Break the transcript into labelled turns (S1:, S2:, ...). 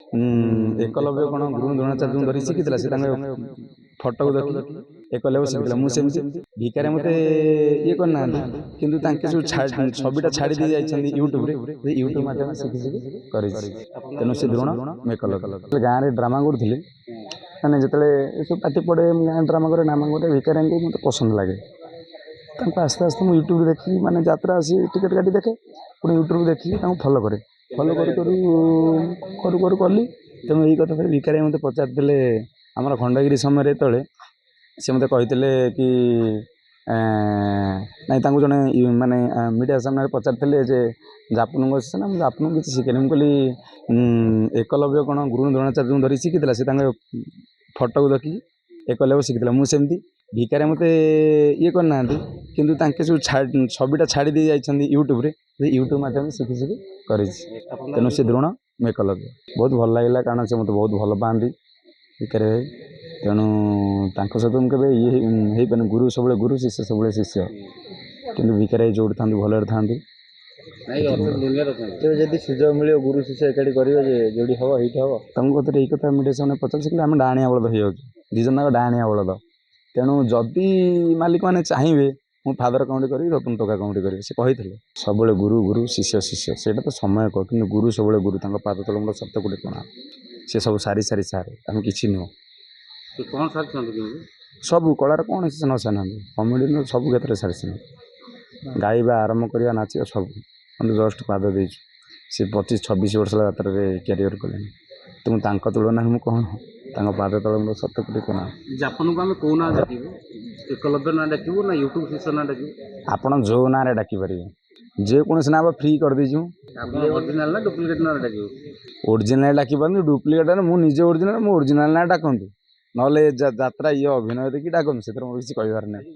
S1: एकलव्य कौन गुरु द्रोणाचार्य धरी शिखी से फटो को देखी एकलव्य शिखी मुझे भिकारी मत ये करना कि छविटा छाड़ी दी जाइए यूट्यूब यूट्यूब मध्यम शिखी शिखी कर तेणु से द्रोण मैं एकलव्य गाँव में ड्रामा करूँ मैंने जो सब पार्टी पड़े गाँव ड्रामा करे नाम करे भिकारी मत पसंद लगे आस्ते आस्ते मुझे यूट्यूब देखी माने यात्रा आसी टिकेट काटी देखे पुणी यूट्यूब देखी फॉलो करे फॉलो करू कली तेणु यही कथा भिकारी मत पचारे आमर खंडगिरी समय तले सी मत कही कि नाई जड़े माने मीडिया सामने पचारे जे जापन को ना मुझे आपन किसी शिखेनि मुझे एकलव्य कौन गुरु द्रोणाचार्य धरी शिखी से फटो को देखी एकलव्य शिखी मुझे भिकारी मत ये करना कि छविटा छाड़ी दी जाइए यूट्यूब यूट्यूब मध्यम शिखी शिखी कर तेणु से द्रोण मैं एकलव्य बहुत भल लगे कारण से मत बहुत भल पाती भिकारी भाई तेणु सहित मुझे ये पाने गुरु सब गुरु शिष्य सब शिष्य कि भिकारी जो था भल था जब सुजोग मिले गुरु शिष्य एकाठी करेंगे जो हम ये हम तुमको कतरे यही कथा मीडिया सामने पचार आम डाणिया बलद हो दिजन जाक डाणिया बलद तेणु जदि मालिक मैंने चाहिए मु फादर काउंटी करी रतन टोका काउंटी करी से कही सब गुरु गुरु शिष्य शिष्य से तो समय कह कि गुरु सब गुरु पाद तल मुंड 7 कोटी टना से सब सारी सारी सारे आम कि नुह
S2: कौन सारी
S1: सब कलार कौन से न सारी कमेडी सब क्षेत्र में सारी गाइबा आरंभ करवा नाचिया सब मतलब जस्ट पाद दे सी 25-26 वर्ष यात्रा क्यारियर कले तेणु तुलना मुझे कौन पाद तल मुंड 7 कोटी टना
S2: जापन को आम कौ ना डाक एकलव्य ना डाक ना यूट्यूब शिष्य ना डाक
S1: आपड़ जो ना डाकिपर जेकोसी ना फ्री कर दीजिए
S2: ओरिजिनल ना डुप्लिकेट ना डाक
S1: ओरिजिनल डाक पारे डुप्लिकेट मुझे ओरिजिनल मो ओरिजिनल ना डाकतु ना यात्रा ये अभिनय देखिए डाकतु से किसी कहबार नहीं।